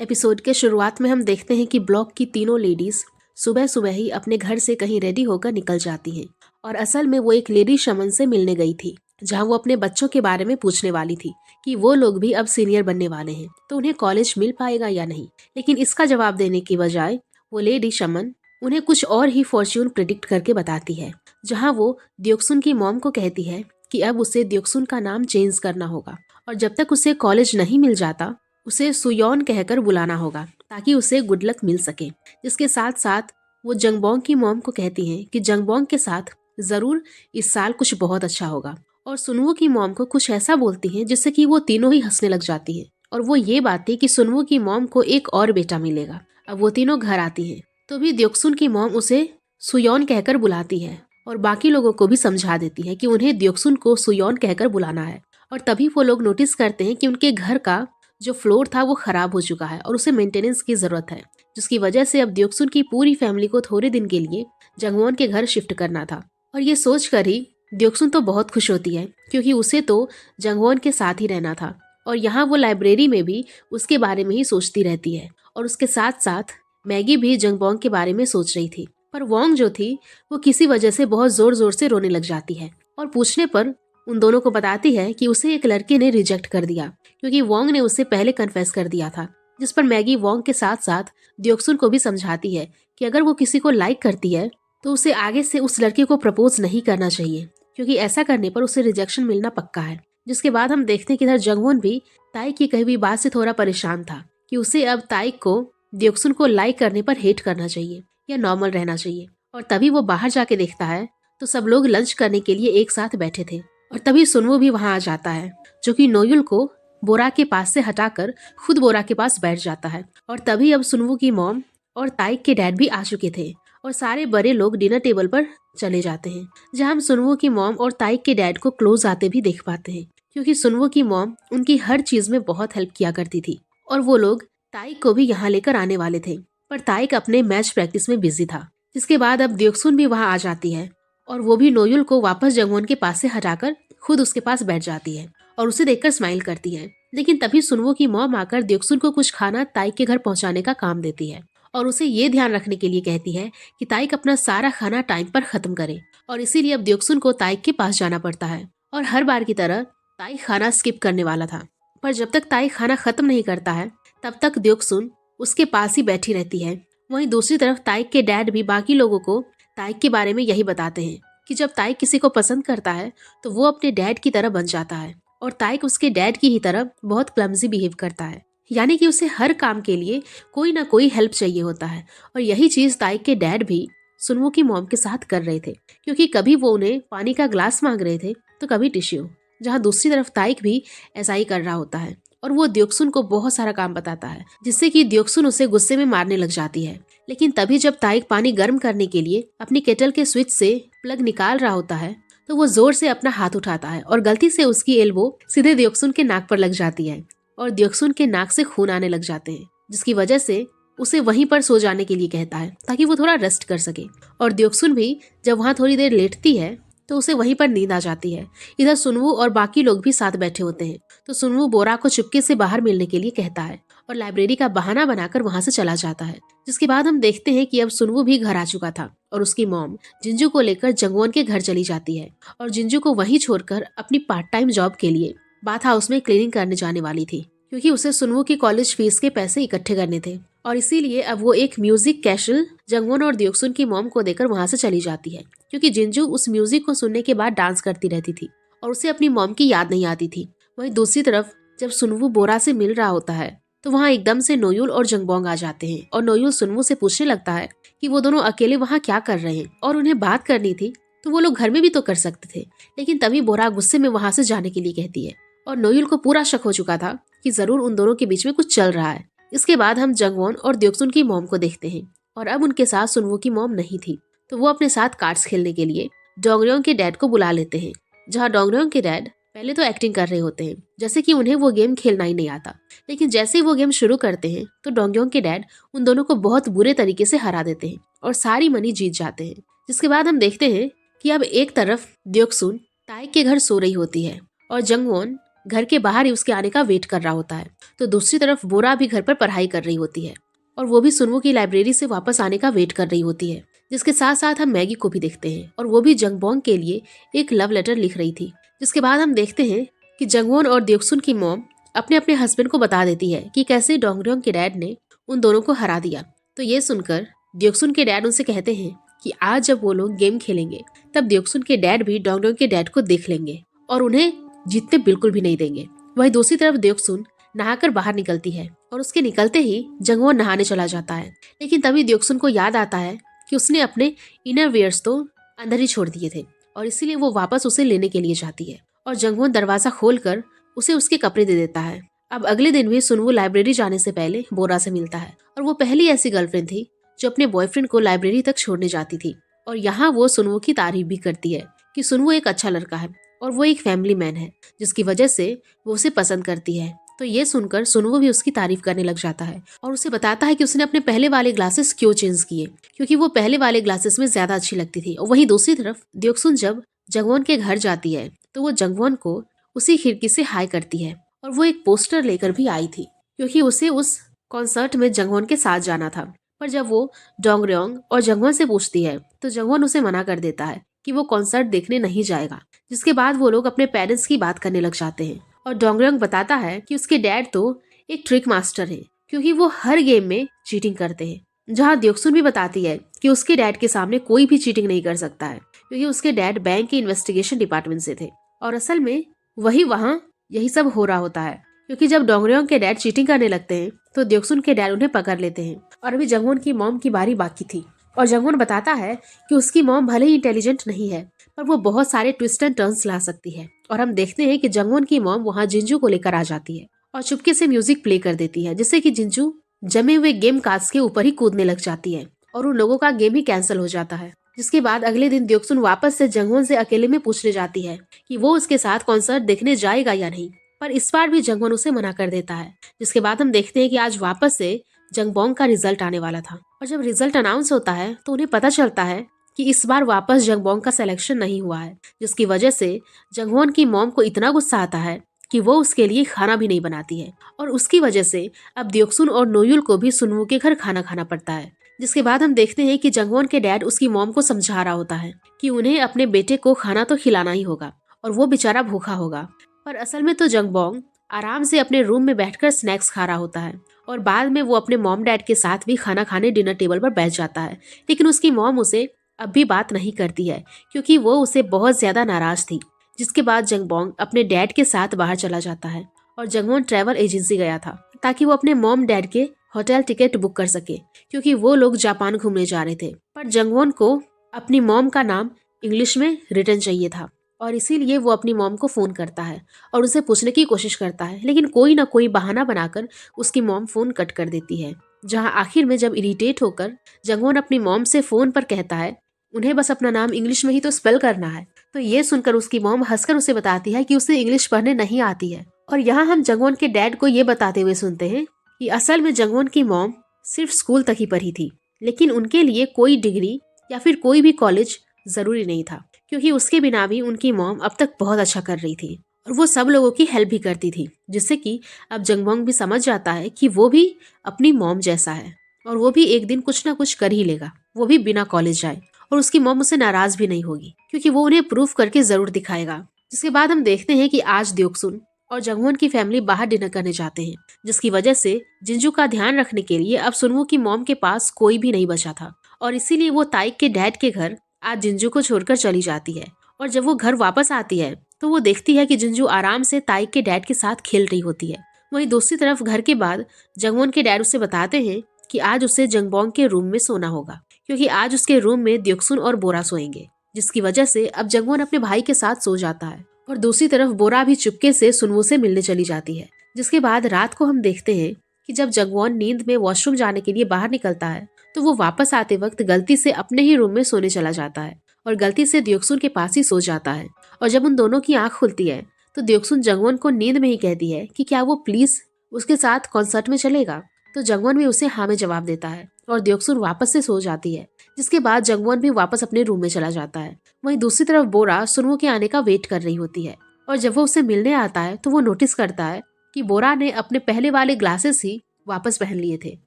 Episode के शुरुआत में हम देखते हैं कि ब्लॉक की तीनों लेडीज सुबह सुबह ही अपने घर से कहीं रेडी होकर निकल जाती हैं। और असल में वो एक लेडी शमन से मिलने गई थी, जहां वो अपने बच्चों के बारे में पूछने वाली थी कि वो लोग भी अब सीनियर बनने वाले हैं तो उन्हें कॉलेज मिल पाएगा या नहीं। लेकिन इसका जवाब देने की बजाय वो लेडी शमन उन्हें कुछ और ही फॉर्च्यून प्रिडिक्ट करके बताती है, जहाँ वो द्योक्सुन की मॉम को कहती है कि अब उसे द्योक्सुन का नाम चेंज करना होगा और जब तक उसे कॉलेज नहीं मिल जाता उसे सुयॉन कहकर बुलाना होगा ताकि उसे गुड लक मिल सके। जिसके साथ साथ वो जंगबोंग की मॉम को कहती हैं कि जंगबोंग के साथ जरूर इस साल कुछ बहुत अच्छा होगा। और सुनवो की मॉम को कुछ ऐसा बोलती हैं जिससे कि वो तीनों ही हंसने लग जाती हैं। और वो ये बात थी कि सुनवो की मॉम को एक और बेटा मिलेगा। अब वो तीनों घर आती हैं तो भी द्योक्सुन की मॉम उसे सुयॉन कहकर बुलाती है और बाकी लोगों को भी समझा देती है कि उन्हें द्योक्सुन को सुयॉन कहकर बुलाना है। और तभी वो लोग नोटिस करते हैं कि उनके घर का जो फ्लोर था वो खराब हो चुका है और उसे मेंटेनेंस की जरूरत है, जिसकी वजह से अब द्योक्सुन की पूरी फैमिली को थोड़े दिन के लिए जंगवॉन के घर शिफ्ट करना था। और ये सोचकर ही द्योक्सुन तो बहुत खुश होती है क्योंकि उसे तो जंगवॉन के साथ ही रहना था। और यहाँ वो लाइब्रेरी में भी उसके बारे में ही सोचती रहती है और उसके साथ साथ मैगी भी जंगबोंग के बारे में सोच रही थी। पर वोंग जो थी वो किसी वजह से बहुत जोर जोर से रोने लग जाती है और पूछने पर उन दोनों को बताती है कि उसे एक लड़के ने रिजेक्ट कर दिया क्योंकि वोंग ने उसे पहले कन्फेस कर दिया था। जिस पर मैगी वोंग के साथ साथ द्योक्सुन को भी समझाती है कि अगर वो किसी को लाइक करती है तो उसे आगे से उस लड़के को प्रपोज नहीं करना चाहिए क्योंकि ऐसा करने पर उसे रिजेक्शन मिलना पक्का है। जिसके बाद हम देखते हैं कि इधर जंगवॉन भी ताइक की कही हुई बात से थोड़ा परेशान था कि उसे अब ताइक को द्योक्सुन को लाइक करने पर हेट करना चाहिए या नॉर्मल रहना चाहिए। और तभी वो बाहर जाके देखता है तो सब लोग लंच करने के लिए एक साथ बैठे थे और तभी सुनवो भी वहां आ जाता है, जो कि नोयुल को बोरा के पास से हटाकर खुद बोरा के पास बैठ जाता है। और तभी अब सुनवो की मॉम और ताइक के डैड भी आ चुके थे और सारे बड़े लोग डिनर टेबल पर चले जाते हैं, जहां हम सुनवो की मॉम और ताइक के डैड को क्लोज आते भी देख पाते हैं क्योंकि सुनवो की मॉम उनकी हर चीज में बहुत हेल्प किया करती थी। और वो लोग ताइक को भी यहाँ लेकर आने वाले थे पर ताइक अपने मैच प्रैक्टिस में बिजी था। जिसके बाद अब द्योक्सुन भी वहाँ आ जाती है और वो भी नोयुल को वापस जंगवॉन के पास से हटाकर खुद उसके पास बैठ जाती है और उसे देखकर स्माइल करती है। लेकिन तभी सुनवो की मॉम आकर द्योक्सुन को कुछ खाना ताइक के घर पहुंचाने का काम देती है और उसे ये ध्यान रखने के लिए कहती है कि ताइक अपना सारा खाना टाइम पर खत्म करे। और इसीलिए अब द्योक्सुन को ताइक के पास जाना पड़ता है और हर बार की तरह ताइक खाना स्किप करने वाला था। पर जब तक ताइक खाना खत्म नहीं करता है तब तक द्योक्सुन उसके पास ही बैठी रहती है। वहीं दूसरी तरफ ताइक के डैड भी बाकी लोगों को ताइक के बारे में यही बताते हैं कि जब ताइक किसी को पसंद करता है तो वो अपने डैड की तरह बन जाता है और ताइक उसके डैड की ही तरह बहुत क्लमजी बिहेव करता है, यानी कि उसे हर काम के लिए कोई ना कोई हेल्प चाहिए होता है। और यही चीज ताइक के डैड भी सुनवो की मॉम के साथ कर रहे थे क्योंकि कभी वो उन्हें पानी का ग्लास मांग रहे थे तो कभी टिश्यू, जहाँ दूसरी तरफ ताइक भी ऐसा ही कर रहा होता है। और वो द्योक्सुन को बहुत सारा काम बताता है जिससे कि द्योक्सुन उसे गुस्से में मारने लग जाती है। लेकिन तभी जब ताइक पानी गर्म करने के लिए अपनी केटल के स्विच से प्लग निकाल रहा होता है तो वो जोर से अपना हाथ उठाता है और गलती से उसकी एल्बो सीधे द्योक्सुन के नाक पर लग जाती है और द्योक्सुन के नाक से खून आने लग जाते हैं, जिसकी वजह से उसे वहीं पर सो जाने के लिए कहता है ताकि वो थोड़ा रेस्ट कर सके। और द्योक्सुन भी जब वहाँ थोड़ी देर लेटती है तो उसे वहीं पर नींद आ जाती है। इधर सुनवो और बाकी लोग भी साथ बैठे होते हैं तो सुनवो बोरा को चुपके से बाहर मिलने के लिए कहता है और लाइब्रेरी का बहाना बनाकर वहाँ से चला जाता है। जिसके बाद हम देखते हैं कि अब सुनवो भी घर आ चुका था और उसकी मॉम जिंजू को लेकर जंगवॉन के घर चली जाती है और जिंजू को वहीं छोड़कर अपनी पार्ट टाइम जॉब के लिए बाथ हाउस में क्लीनिंग करने जाने वाली थी क्योंकि उसे सुनवो की कॉलेज फीस के पैसे इकट्ठे करने थे। और इसीलिए अब वो एक म्यूजिक कैसल जंगवॉन और द्योक्सुन की मॉम को देकर वहाँ से चली जाती है क्योंकि जिंजू उस म्यूजिक को सुनने के बाद डांस करती रहती थी और उसे अपनी मॉम की याद नहीं आती थी। वहीं दूसरी तरफ जब सुनवो बोरा से मिल रहा होता है तो वहाँ एकदम से नोयुल और जंगबोंग आ जाते हैं और नोयुल सुनवो से पूछने लगता है कि वो दोनों अकेले वहाँ क्या कर रहे हैं और उन्हें बात करनी थी तो वो लोग घर में भी तो कर सकते थे। लेकिन तभी बोरा गुस्से में वहाँ से जाने के लिए कहती है और नोयुल को पूरा शक हो चुका था कि जरूर उन दोनों के बीच में कुछ चल रहा है। इसके बाद हम जंगवॉन और द्योक्सुन की मॉम को देखते हैं और अब उनके साथ सुनवो की मॉम नहीं थी तो वो अपने साथ कार्ड्स खेलने के लिए डोंगरियोंग के डैड को बुला लेते हैं, जहाँ डोंगरियोंग के डैड पहले तो एक्टिंग कर रहे होते हैं जैसे कि उन्हें वो गेम खेलना ही नहीं आता। लेकिन जैसे ही वो गेम शुरू करते हैं तो डोंगरियोंग के डैड उन दोनों को बहुत बुरे तरीके से हरा देते हैं और सारी मनी जीत जाते हैं। जिसके बाद हम देखते हैं कि अब एक तरफ द्योक्सुन ताइक के घर सो रही होती है और जंगवॉन घर के बाहर ही उसके आने का वेट कर रहा होता है। तो दूसरी तरफ बोरा भी घर पर पढ़ाई कर रही होती है और वो भी सुनवो की लाइब्रेरी से वापस आने का वेट कर रही होती है। जिसके साथ साथ हम मैगी को भी देखते हैं और वो भी जंगबोंग के लिए एक लव लेटर लिख रही थी। जिसके बाद हम देखते हैं कि जंगवोन और द्योक्सुन की मॉम अपने अपने हस्बैंड को बता देती है कि कैसे डोंगरयोंग के डैड ने उन दोनों को हरा दिया। तो ये सुनकर द्योक्सुन के डैड उनसे कहते हैं कि आज जब वो लोग गेम खेलेंगे तब द्योक्सुन के डैड भी डोंगरयोंग के डैड को देख लेंगे और उन्हें जीतने बिल्कुल भी नहीं देंगे। वहीं दूसरी तरफ द्योक्सुन नहाकर बाहर निकलती है और उसके निकलते ही जंगवोन नहाने चला जाता है। लेकिन तभी द्योक्सुन को याद आता है कि उसने अपने इनर वेयर्स तो अंदर ही छोड़ दिए थे और इसीलिए वो वापस उसे लेने के लिए जाती है और जंगवोन दरवाजा खोलकर उसे उसके कपड़े दे देता है। अब अगले दिन भी सुनवो लाइब्रेरी जाने से पहले बोरा से मिलता है और वो पहली ऐसी गर्लफ्रेंड थी जो अपने बॉयफ्रेंड को लाइब्रेरी तक छोड़ने जाती थी। और यहाँ वो सुनवो की तारीफ भी करती है कि सुनवो एक अच्छा लड़का है और वो एक फैमिली मैन है, जिसकी वजह से वो उसे पसंद करती है। तो ये सुनकर सुनवो भी उसकी तारीफ करने लग जाता है और उसे बताता है कि उसने अपने पहले वाले ग्लासेस क्यों चेंज किए, क्योंकि वो पहले वाले ग्लासेस में ज्यादा अच्छी लगती थी। और वहीं दूसरी तरफ द्योक्सुन जब जंगवोन के घर जाती है तो वो जंगवोन को उसी खिड़की से हाय करती है और वो एक पोस्टर लेकर भी आई थी क्योंकि उसे उस कॉन्सर्ट में जंगवोन के साथ जाना था। पर जब वो डोंगरयोंग और जंगवोन से पूछती है तो जंगवोन उसे मना कर देता है कि वो कॉन्सर्ट देखने नहीं जाएगा। जिसके बाद वो लोग अपने पेरेंट्स की बात करने लग जाते हैं और डोंगरयोंग बताता है कि उसके डैड तो एक ट्रिक मास्टर है क्योंकि वो हर गेम में चीटिंग करते हैं। जहाँ द्योक्सुन भी बताती है कि उसके डैड के सामने कोई भी चीटिंग नहीं कर सकता है क्योंकि उसके डैड बैंक के इन्वेस्टिगेशन डिपार्टमेंट से थे और असल में वही वहाँ यही सब हो रहा होता है। क्योंकि जब डोंगरयोंग के डैड चीटिंग करने लगते हैं तो द्योक्सुन के डैड उन्हें पकड़ लेते हैं और अभी जंगवोन की मॉम की बारी बाकी थी और जंगवोन बताता है कि उसकी मॉम भले ही इंटेलिजेंट नहीं है पर वो बहुत सारे ट्विस्ट एंड टर्न्स ला सकती है। और हम देखते हैं कि जंगवोन की मॉम वहाँ जिंजू को लेकर आ जाती है और चुपके से म्यूजिक प्ले कर देती है जिससे कि जिंजू जमे हुए गेम कार्ड्स के ऊपर ही कूदने लग जाती है और उन लोगों का गेम ही कैंसिल हो जाता है। जिसके बाद अगले दिन द्योक्सुन वापस से जंगवोन से अकेले में पूछने जाती है कि वो उसके साथ कॉन्सर्ट देखने जाएगा या नहीं, पर इस बार भी जंगवोन उसे मना कर देता है। जिसके बाद हम देखते हैं कि आज वापस से जंगबोंग का रिजल्ट आने वाला था और जब रिजल्ट अनाउंस होता है तो उन्हें पता चलता है कि इस बार वापस जंगबोंग का सिलेक्शन नहीं हुआ है, जिसकी वजह से जंगवोन की मॉम को इतना गुस्सा आता है कि वो उसके लिए खाना भी नहीं बनाती है और उसकी वजह से अब द्योक्सुन और नोयुल को भी सुनवो के घर खाना खाना पड़ता है। जिसके बाद हम देखते हैं कि जंगवोन के डैड उसकी मॉम को समझा रहा होता है कि उन्हें अपने बेटे को खाना तो खिलाना ही होगा और वो बेचारा भूखा होगा। पर असल में तो जंगबोंग आराम से अपने रूम में बैठकर स्नैक्स खा रहा होता है और बाद में वो अपने मॉम डैड के साथ भी खाना खाने डिनर टेबल पर बैठ जाता है। लेकिन उसकी मॉम उसे अब भी बात नहीं करती है क्योंकि वो उसे बहुत ज्यादा नाराज थी। जिसके बाद जंगबोंग अपने डैड के साथ बाहर चला जाता है और जंगवोन ट्रैवल एजेंसी गया था ताकि वो अपने मॉम डैड के होटल टिकट बुक कर सके क्योंकि वो लोग जापान घूमने जा रहे थे। पर जंगवोन को अपनी मॉम का नाम इंग्लिश में रिटर्न चाहिए था और इसीलिए वो अपनी मॉम को फोन करता है और उसे पूछने की कोशिश करता है, लेकिन कोई ना कोई बहाना बनाकर उसकी मॉम फोन कट कर देती है। जहां आखिर में जब इरिटेट होकर जंगवोन अपनी मॉम से फोन पर कहता है उन्हें बस अपना नाम इंग्लिश में ही तो स्पेल करना है, तो ये सुनकर उसकी मॉम हंसकर उसे बताती है कि उसे इंग्लिश पढ़ने नहीं आती है। और यहाँ हम जंगवोन के डैड को ये बताते हुए सुनते हैं कि असल में जंगवोन की मॉम सिर्फ स्कूल तक ही पढ़ी थी, लेकिन उनके लिए कोई डिग्री या फिर कोई भी कॉलेज जरूरी नहीं था क्योंकि उसके बिना भी उनकी मॉम अब तक बहुत अच्छा कर रही थी और वो सब लोगों की हेल्प भी करती थी। जिससे कि अब जंगबोंग भी समझ जाता है कि वो भी अपनी मॉम जैसा है और वो भी एक दिन कुछ ना कुछ कर ही लेगा, वो भी बिना कॉलेज जाए, और उसकी मॉम उसे नाराज भी नहीं होगी क्योंकि वो उन्हें प्रूफ करके जरूर दिखाएगा। जिसके बाद हम देखते हैं कि आज द्योक्सुन और जंगवोन की फैमिली बाहर डिनर करने जाते हैं, जिसकी वजह से जिंजू का ध्यान रखने के लिए अब सुनवो की मॉम के पास कोई भी नहीं बचा था और इसीलिए वो ताइक के डैड के घर आज जिंजू को छोड़कर चली जाती है। और जब वो घर वापस आती है तो वो देखती है कि जिंजू आराम से ताइक के डैड के साथ खेल रही होती है। वहीं दूसरी तरफ घर के बाद जंगवोन के डैड उसे बताते हैं कि आज उसे जंगबोंग के रूम में सोना होगा क्योंकि आज उसके रूम में द्योक्सुन और बोरा सोएंगे, जिसकी वजह से अब जंगवोन अपने भाई के साथ सो जाता है और दूसरी तरफ बोरा भी चुपके से सुनवो से मिलने चली जाती है। जिसके बाद रात को हम देखते हैं कि जब जंगवोन नींद में वॉशरूम जाने के लिए बाहर निकलता है तो वो वापस आते वक्त गलती से अपने ही रूम में सोने चला जाता है और गलती से द्योक्सुन के पास ही सो जाता है। और जब उन दोनों की आंख खुलती है तो द्योक्सुन जंगवोन को नींद में ही कहती है कि क्या वो प्लीज उसके साथ कॉन्सर्ट में चलेगा, तो जंगवोन भी उसे हाँ में जवाब देता है और द्योक्सुन वापस से सो जाती है। जिसके बाद जंगवोन भी वापस अपने रूम में चला जाता है। वहीं दूसरी तरफ बोरा सुनवो के आने का वेट कर रही होती है और जब वो उसे मिलने आता है तो वो नोटिस करता है कि बोरा ने अपने पहले वाले ग्लासेस ही वापस पहन लिए थे,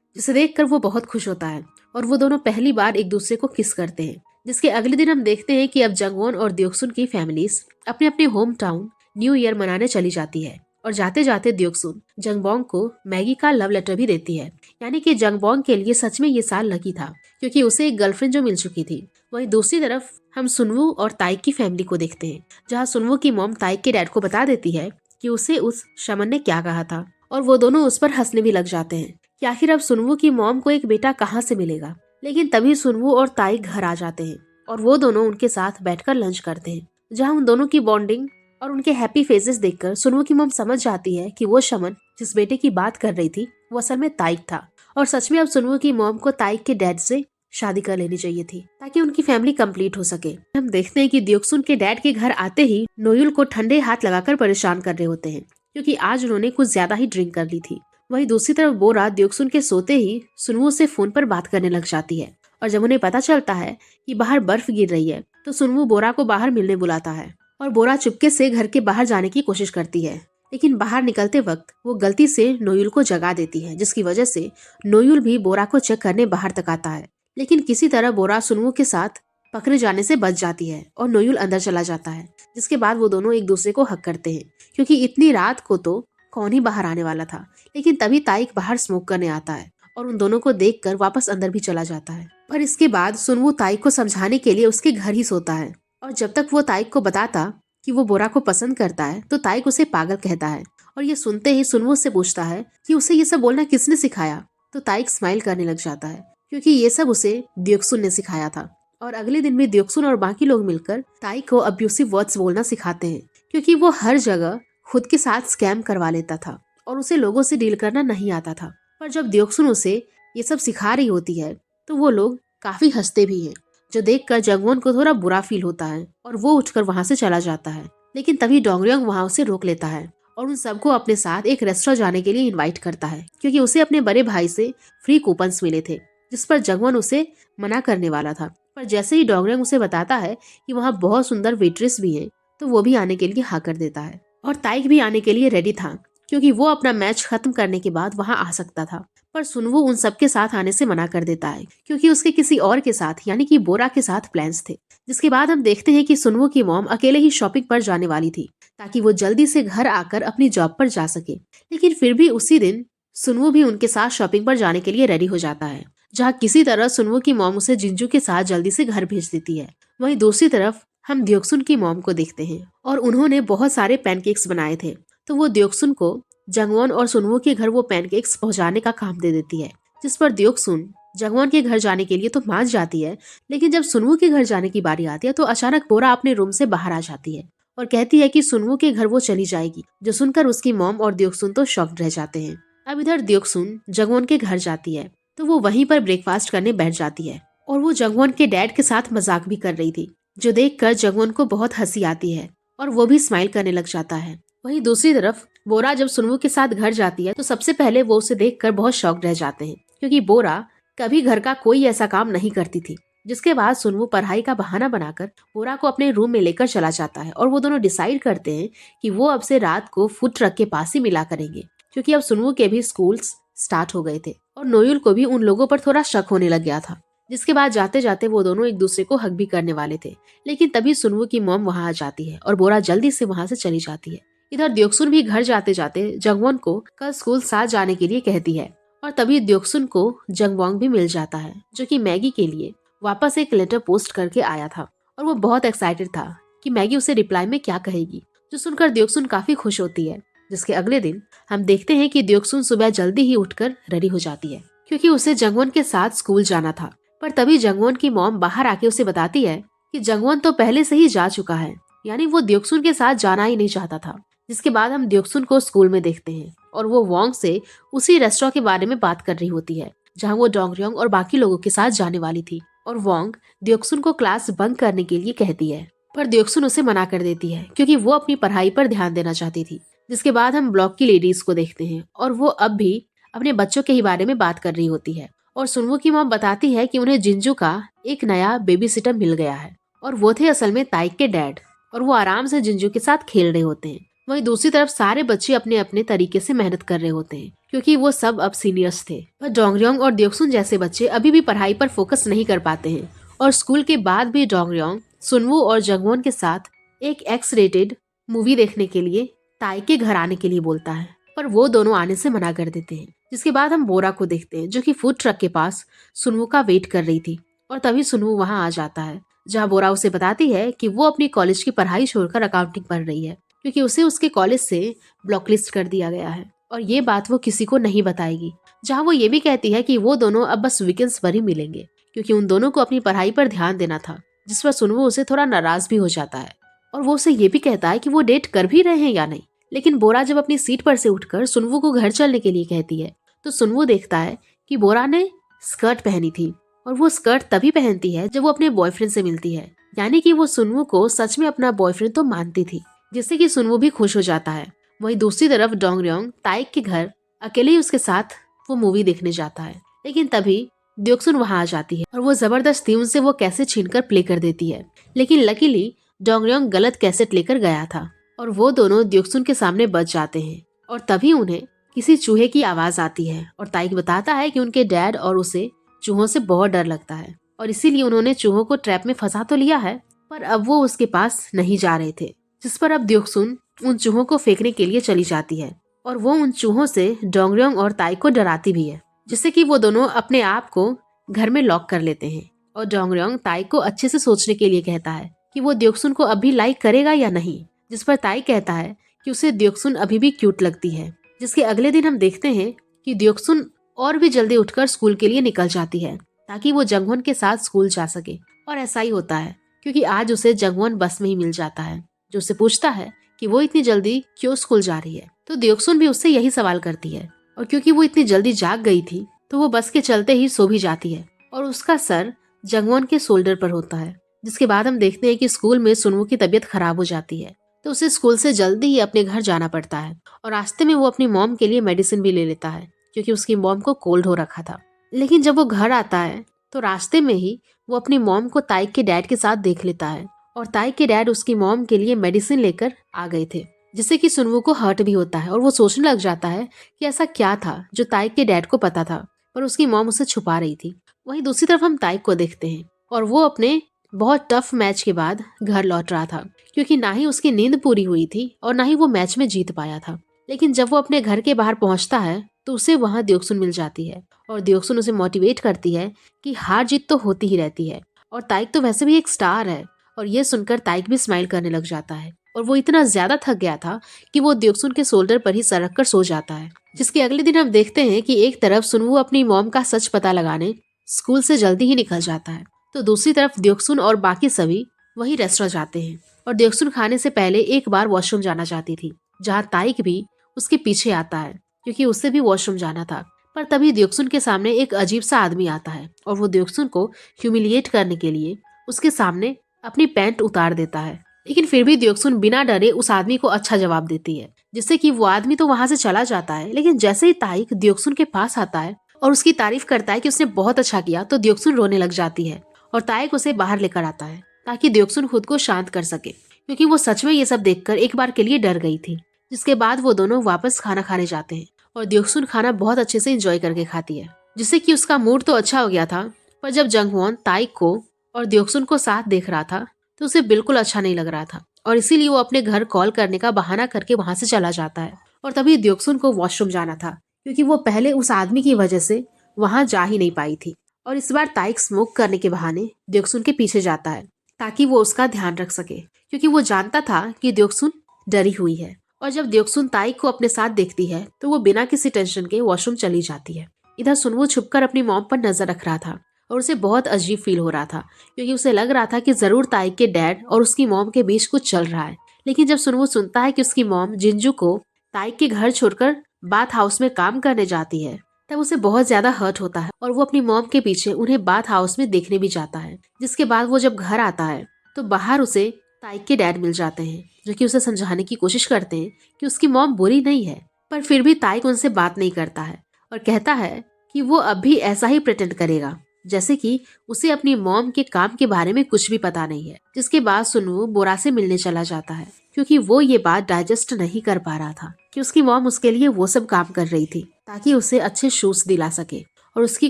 जिसे देखकर वो बहुत खुश होता है और वो दोनों पहली बार एक दूसरे को किस करते हैं। जिसके अगले दिन हम देखते हैं कि अब जंगवॉन और द्योक्सुन की फैमिलीज अपने अपने होम टाउन न्यू ईयर मनाने चली जाती है और जाते जाते द्योक्सुन जंगबोंग को मैगी का लव लेटर भी देती है। यानी कि जंगबोंग के लिए सच में ये साल लकी था, क्योंकि उसे एक गर्लफ्रेंड जो मिल चुकी थी। वहीं दूसरी तरफ हम सुनवू और ताइक की फैमिली को देखते हैं, जहाँ सुनवू की मॉम ताइक के डैड को बता देती है कि उसे उस शमन ने क्या कहा था, और वो दोनों उस पर हंसने भी लग जाते हैं कि आखिर अब सुनवू की मॉम को एक बेटा कहाँ से मिलेगा। लेकिन तभी सुनवू और ताइक घर आ जाते हैं और वो दोनों उनके साथ बैठकर लंच करते हैं, जहाँ उन दोनों की बॉन्डिंग और उनके हैप्पी फेसेस देखकर सुनवू की मॉम समझ जाती है कि वो शमन जिस बेटे की बात कर रही थी वो असल में ताइक था, और सच में अब सुनवू की मॉम को ताइक के डैड से शादी कर लेनी चाहिए थी ताकि उनकी फैमिली कंप्लीट हो सके। हम देखते हैं कि द्योक्सुन के डैड के घर आते ही नोयुल को ठंडे हाथ लगाकर परेशान कर रहे होते हैं, क्योंकि आज उन्होंने कुछ ज्यादा ही ड्रिंक कर ली थी। वहीं दूसरी तरफ बोरा द्योक्सुन के सोते ही सुनवू से फोन पर बात करने लग जाती है, और जब उन्हें पता चलता है कि बाहर बर्फ गिर रही है तो सुनवू बोरा को बाहर मिलने बुलाता है और बोरा चुपके से घर के बाहर जाने की कोशिश करती है। लेकिन बाहर निकलते वक्त वो गलती से नोयुल को जगा देती है, जिसकी वजह से नोयुल भी बोरा को चेक करने बाहर तक आता है। लेकिन किसी तरह बोरा सुनवू के साथ पकड़े जाने से बच जाती है और नोयुल अंदर चला जाता है, जिसके बाद वो दोनों एक दूसरे को हक करते हैं, क्योंकि इतनी रात को तो कौन ही बाहर आने वाला था। लेकिन तभी ताइक बाहर स्मोक करने आता है और उन दोनों को देखकर वापस अंदर भी चला जाता है। पर इसके बाद सुनवू ताइक को समझाने के लिए उसके घर ही सोता है, और जब तक वो ताइक को बताता कि वो बोरा को पसंद करता है तो ताइक उसे पागल कहता है। और ये सुनते ही सुनवू से पूछता है कि उसे ये सब बोलना किसने सिखाया, तो ताइक स्माइल करने लग जाता है, क्योंकि ये सब उसे द्योक्सुन ने सिखाया था। और अगले दिन भी द्योक्सुन और बाकी लोग मिलकर ताइक को अब्यूसिव वर्ड्स बोलना सिखाते हैं, क्योंकि वो हर जगह खुद के साथ स्कैम करवा लेता था और उसे लोगों से डील करना नहीं आता था। पर जब द्योक्सुन उसे ये सब सिखा रही होती है तो वो लोग काफी हंसते भी हैं, जो देखकर जंगवॉन को थोड़ा बुरा फील होता है और वो उठकर वहाँ से चला जाता है। लेकिन तभी डोंगरियोंग वहाँ उसे रोक लेता है और उन सबको अपने साथ एक रेस्टोरेंट जाने के लिए इनवाइट करता है, क्योंकि उसे अपने बड़े भाई से फ्री कूपन्स मिले थे, जिस पर जंगवॉन उसे मना करने वाला था। पर जैसे ही डोंगरियोंग उसे बताता है कि वहाँ बहुत सुंदर वेट्रेस भी है, तो वो भी आने के लिए हाँ कर देता है। और ताइक भी आने के लिए रेडी था, क्योंकि वो अपना मैच खत्म करने के बाद वहाँ आ सकता था। पर सुनवू उन सबके साथ आने से मना कर देता है, क्योंकि उसके किसी और के साथ यानी कि बोरा के साथ प्लान्स थे। जिसके बाद हम देखते हैं कि सुनवू की मॉम अकेले ही शॉपिंग पर जाने वाली थी, ताकि वो जल्दी से घर आकर अपनी जॉब पर जा सके। लेकिन फिर भी उसी दिन सुनवू भी उनके साथ शॉपिंग पर जाने के लिए रेडी हो जाता है, जहाँ किसी तरह सुनवू की मॉम उसे जिंजू के साथ जल्दी से घर भेज देती है। वहीं दूसरी तरफ हम द्योक्सुन की मॉम को देखते हैं, और उन्होंने बहुत सारे पैनकेक्स बनाए थे, तो वो द्योक्सुन को जंगवॉन और सुनवू के घर वो पैनकेक्स पहुंचाने का काम दे देती है। जिस पर द्योक्सुन जंगवॉन के घर जाने के लिए तो मान जाती है, लेकिन जब सुनवू के घर जाने की बारी आती है तो अचानक बोरा अपने रूम से बाहर आ जाती है और कहती है कि सुनवू के घर वो चली जाएगी, जो सुनकर उसकी मॉम और द्योक्सुन तो शॉक्ड रह जाते हैं। अब इधर द्योक्सुन जंगवॉन के घर जाती है तो वो वहीं पर ब्रेकफास्ट करने बैठ जाती है, और वो जंगवॉन के डैड के साथ मजाक भी कर रही थी, जो देखकर जंगवॉन को बहुत हंसी आती है और वो भी स्माइल करने लग जाता है। वहीं दूसरी तरफ बोरा जब सुनवू के साथ घर जाती है तो सबसे पहले वो उसे देखकर बहुत शॉक्ड रह जाते हैं, क्योंकि बोरा कभी घर का कोई ऐसा काम नहीं करती थी। जिसके बाद सुनवू पढ़ाई का बहाना बनाकर बोरा को अपने रूम में लेकर चला जाता है, और वो दोनों डिसाइड करते हैं कि वो अब से रात को फूड ट्रक के पास ही मिला करेंगे, क्योंकि अब सुनवू के भी स्कूल्स स्टार्ट हो गए थे और नोयुल को भी उन लोगों पर थोड़ा शक होने लग गया था। जिसके बाद जाते जाते वो दोनों एक दूसरे को हक भी करने वाले थे, लेकिन तभी सुनवू की मॉम वहाँ आ जाती है और बोरा जल्दी से वहाँ से चली जाती है। इधर द्योक्सुन भी घर जाते जाते जंगवॉन को कल स्कूल साथ जाने के लिए कहती है, और तभी द्योक्सुन को जंगवॉन्ग भी मिल जाता है, जो कि मैगी के लिए वापस एक लेटर पोस्ट करके आया था, और वो बहुत एक्साइटेड था कि मैगी उसे रिप्लाई में क्या कहेगी, जो सुनकर द्योक्सुन काफी खुश होती है। जिसके अगले दिन हम देखते हैं कि द्योक्सुन सुबह जल्दी ही उठकर रेडी हो जाती है, क्योंकि उसे जंगवॉन के साथ स्कूल जाना था। पर तभी जंगवॉन की मॉम बाहर आके उसे बताती है कि जंगवॉन तो पहले से ही जा चुका है, यानी वो द्योक्सुन के साथ जाना ही नहीं चाहता था। जिसके बाद हम द्योक्सुन को स्कूल में देखते हैं, और वो वोंग से उसी रेस्टोरेंट के बारे में बात कर रही होती है जहाँ वो डोंगरियोंग और बाकी लोगों के साथ जाने वाली थी। और वोंग द्योक्सुन को क्लास बंक करने के लिए कहती है, पर द्योक्सुन उसे मना कर देती है, क्योंकि वो अपनी पढ़ाई पर ध्यान देना चाहती थी। जिसके बाद हम ब्लॉक की लेडीज को देखते हैं, और वो अब भी अपने बच्चों के ही बारे में बात कर रही होती है। और सुनवू की मॉम बताती है कि उन्हें जिंजू का एक नया बेबी सिटर मिल गया है, और वो थे असल में ताइक के डैड। और वो आराम से जिंजू के साथ खेल रहे होते हैं। वहीं दूसरी तरफ सारे बच्चे अपने अपने तरीके से मेहनत कर रहे होते हैं, क्योंकि वो सब अब सीनियर्स थे। पर डोंगरयोंग और द्योक्सुन जैसे बच्चे अभी भी पढ़ाई पर फोकस नहीं कर पाते हैं और स्कूल के बाद भी डोंगरयोंग सुनवू और जंगवॉन के साथ एक एक्स रेटेड मूवी देखने के लिए ताई के घर आने के लिए बोलता है, पर वो दोनों आने से मना कर देते हैं। जिसके बाद हम बोरा को देखते हैं, जो कि फूड ट्रक के पास सुनवू का वेट कर रही थी, और तभी सुनवू वहाँ आ जाता है, जहाँ बोरा उसे बताती है कि वो अपनी कॉलेज की पढ़ाई छोड़कर अकाउंटिंग पढ़ रही है, क्योंकि उसे उसके कॉलेज से ब्लॉकलिस्ट कर दिया गया है और ये बात वो किसी को नहीं बताएगी। जहाँ वो ये भी कहती है कि वो दोनों अब बस वीकेंड्स पर ही मिलेंगे, क्योंकि उन दोनों को अपनी पढ़ाई पर ध्यान देना था, जिस पर सुनवू उसे थोड़ा नाराज भी हो जाता है और वो उसे ये भी कहता है कि वो डेट कर भी रहे हैं या नहीं। लेकिन बोरा जब अपनी सीट पर से उठकर सुनवू को घर चलने के लिए कहती है, तो सुनवू देखता है कि बोरा ने स्कर्ट पहनी थी, और वो स्कर्ट तभी पहनती है जब वो अपने बॉयफ्रेंड से मिलती है, यानी कि वो सुनवू को सच में अपना बॉयफ्रेंड तो मानती थी, जिससे कि सुनवू भी खुश हो जाता है। वहीं दूसरी तरफ डोंगरयोंग ताइक के घर अकेले ही उसके साथ वो मूवी देखने जाता है, लेकिन तभी द्योक्सुन वहां आ जाती है और वो जबरदस्ती उनसे वो कैसेट छीनकर प्ले कर देती है। लेकिन लकीली डोंगरयोंग गलत कैसेट लेकर गया था और वो दोनों द्योक्सुन के सामने बच जाते हैं, और तभी उन्हें किसी चूहे की आवाज आती है और ताइक बताता है कि उनके डैड और उसे चूहों से बहुत डर लगता है और इसीलिए उन्होंने चूहों को ट्रैप में फंसा तो लिया है, पर अब वो उसके पास नहीं जा रहे थे। जिस पर अब द्योक्सुन उन चूहों को फेंकने के लिए चली जाती है और वो उन चूहों से डोंगरयोंग और ताइक को डराती भी है, जिससे कि वो दोनों अपने आप को घर में लॉक कर लेते हैं। और डोंगरयोंग ताइक को अच्छे से सोचने के लिए कहता है कि वो द्योक्सुन को अभी लाइक करेगा या नहीं, जिस पर ताइक कहता है कि उसे द्योक्सुन अभी भी क्यूट लगती है। जिसके अगले दिन हम देखते हैं कि द्योक्सुन और भी जल्दी उठकर स्कूल के लिए निकल जाती है, ताकि वो जंगवॉन के साथ स्कूल जा सके। और ऐसा ही होता है, क्योंकि आज उसे जंगवॉन बस में ही मिल जाता है, जो उसे पूछता है कि वो इतनी जल्दी क्यों स्कूल जा रही है। तो द्योक्सुन भी उससे यही सवाल करती है, और क्योंकि वो इतनी जल्दी जाग गई थी तो वो बस के चलते ही सो भी जाती है और उसका सर जंगवॉन के शोल्डर पर होता है। जिसके बाद हम देखते हैं कि स्कूल में सुनवू की तबीयत खराब हो जाती है, तो उसे स्कूल से जल्दी ही अपने घर जाना पड़ता है और रास्ते में वो अपनी मॉम के लिए मेडिसिन भी ले लेता है, क्योंकि उसकी मॉम को कोल्ड हो रखा था। लेकिन जब वो घर आता है तो रास्ते में ही वो अपनी मॉम को ताइक के डैड के साथ देख लेता है, और ताइक के डैड उसकी मॉम के लिए मेडिसिन लेकर आ गए थे, जिससे कि सुनवू को हर्ट भी होता है और वो सोचने लग जाता है कि ऐसा क्या था जो ताइक के डैड को पता था पर उसकी मॉम उसे छुपा रही थी। वहीं दूसरी तरफ हम ताइक को देखते हैं और वो अपने बहुत टफ मैच के बाद घर लौट रहा था, क्योंकि ना ही उसकी नींद पूरी हुई थी और ना ही वो मैच में जीत पाया था। लेकिन जब वो अपने घर के बाहर पहुंचता है तो उसे वहां द्योक्सुन मिल जाती है और द्योक्सुन उसे मोटिवेट करती है कि हार जीत तो होती ही रहती है और ताइक तो वैसे भी एक स्टार है। और ये सुनकर ताइक भी स्माइल करने लग जाता है और वो इतना ज्यादा थक गया था कि वो द्योक्सुन के शोल्डर पर ही सरक कर सो जाता है। जिसके अगले दिन हम देखते हैं कि एक तरफ सुनवू अपनी मॉम का सच पता लगाने स्कूल से जल्दी ही निकल जाता है, तो दूसरी तरफ द्योक्सुन और बाकी सभी वही रेस्टोरेंट जाते हैं। और द्योक्सुन खाने से पहले एक बार वॉशरूम जाना चाहती थी, जहाँ ताइक भी उसके पीछे आता है, क्योंकि उससे भी वॉशरूम जाना था। पर तभी द्योक्सुन के सामने एक अजीब सा आदमी आता है और वो द्योक्सुन को ह्यूमिलिएट करने के लिए उसके सामने अपनी पैंट उतार देता है। लेकिन फिर भी द्योक्सुन बिना डरे उस आदमी को अच्छा जवाब देती है, जिससे कि वो आदमी तो वहां से चला जाता है। लेकिन जैसे ही ताइक द्योक्सुन के पास आता है और उसकी तारीफ करता है कि उसने बहुत अच्छा किया, तो द्योक्सुन रोने लग जाती है और ताइक उसे बाहर लेकर आता है ताकि द्योक्सुन खुद को शांत कर सके, क्योंकि वो सच में ये सब देखकर एक बार के लिए डर गई थी। जिसके बाद वो दोनों वापस खाना खाने जाते हैं और द्योक्सुन खाना बहुत अच्छे से एंजॉय करके खाती है, जिससे कि उसका मूड तो अच्छा हो गया था। पर जब जंगवॉन ताइक को और द्योक्सुन को साथ देख रहा था तो उसे बिल्कुल अच्छा नहीं लग रहा था और इसीलिए वो अपने घर कॉल करने का बहाना करके वहां से चला जाता है। और तभी द्योक्सुन को वॉशरूम जाना था, क्योंकि वो पहले उस आदमी की वजह से वहां जा ही नहीं पाई थी। और इस बार ताइक स्मोक करने के बहाने द्योक्सुन के पीछे जाता है ताकि वो उसका ध्यान रख सके, क्योंकि वो जानता था कि द्योक्सुन डरी हुई है। और जब द्योक्सुन ताइक को अपने साथ देखती है तो वो बिना किसी टेंशन के वॉशरूम चली जाती है। इधर सुनवू छुपकर अपनी मॉम पर नजर रख रहा था और उसे बहुत अजीब फील हो रहा था, क्योंकि उसे लग रहा था कि जरूर ताइक के डैड और उसकी मॉम के बीच कुछ चल रहा है। लेकिन जब सुनवू सुनता है कि उसकी मॉम जिंजू को ताइक के घर छोड़कर बाथ हाउस में काम करने जाती है, तब उसे बहुत ज्यादा हर्ट होता है और वो अपनी मॉम के पीछे उन्हें बाथ हाउस में देखने भी जाता है। जिसके बाद वो जब घर आता है तो बाहर उसे ताइक के डैड मिल जाते हैं, जो कि उसे समझाने की कोशिश करते हैं कि उसकी मॉम बुरी नहीं है। पर फिर भी ताइक उनसे बात नहीं करता है और कहता है कि वो अब भी ऐसा ही प्रिटेंड करेगा जैसे कि उसे अपनी मॉम के काम के बारे में कुछ भी पता नहीं है। जिसके बाद सुनवू बोरा से मिलने चला जाता है क्योंकि वो ये बात डाइजेस्ट नहीं कर पा रहा था कि उसकी मॉम उसके लिए वो सब काम कर रही थी ताकि उसे अच्छे शूज दिला सके और उसकी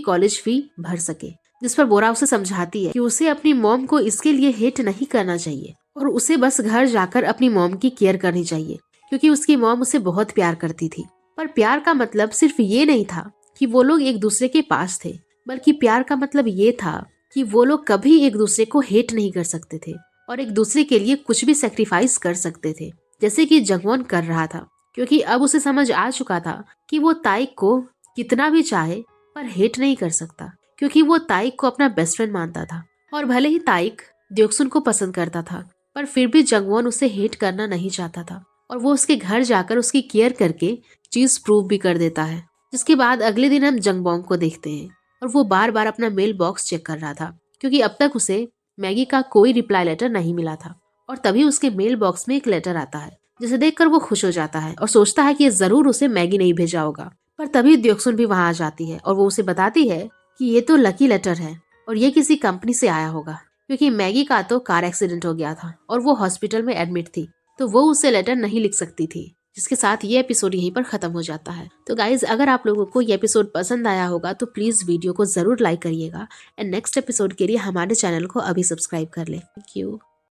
कॉलेज फी भर सके। जिस पर बोरा उसे समझाती है कि उसे अपनी मॉम को इसके लिए हेट नहीं करना चाहिए और उसे बस घर जाकर अपनी मॉम की केयर करनी चाहिए क्योंकि उसकी मॉम उसे बहुत प्यार करती थी। पर प्यार का मतलब सिर्फ ये नहीं था कि वो लोग एक दूसरे के पास थे, बल्कि प्यार का मतलब ये था कि वो लोग कभी एक दूसरे को हेट नहीं कर सकते थे और एक दूसरे के लिए कुछ भी सेक्रीफाइस कर सकते थे, जैसे कि जंगवॉन कर रहा था। क्योंकि अब उसे समझ आ चुका था कि वो ताइक को कितना भी चाहे पर हेट नहीं कर सकता क्योंकि वो ताइक को अपना बेस्ट फ्रेंड मानता था। और भले ही ताइक द्योक्सुन को पसंद करता था पर फिर भी जंगवॉन उसे हेट करना नहीं चाहता था और वो उसके घर जाकर उसकी केयर करके चीज प्रूव भी कर देता है। जिसके बाद अगले दिन हम जंगबोंग को देखते हैं और वो बार बार अपना मेल बॉक्स चेक कर रहा था क्योंकि अब तक उसे मैगी का कोई रिप्लाई लेटर नहीं मिला था। और तभी उसके मेल बॉक्स में एक लेटर आता है जिसे देखकर वो खुश हो जाता है और सोचता है कि ये जरूर उसे मैगी नहीं भेजा होगा। पर तभी द्योक्सुन भी वहाँ आ जाती है और वो उसे बताती है कि ये तो लकी लेटर है और ये किसी कंपनी से आया होगा क्योंकि मैगी का तो कार एक्सीडेंट हो गया था और वो हॉस्पिटल में एडमिट थी, तो वो उसे लेटर नहीं लिख सकती थी। जिसके साथ ये एपिसोड यहीं पर खत्म हो जाता है। तो गाइज, अगर आप लोगों को ये एपिसोड पसंद आया होगा तो प्लीज वीडियो को जरूर लाइक करिएगा एंड नेक्स्ट एपिसोड के लिए हमारे चैनल को अभी सब्सक्राइब कर ले। Thank you.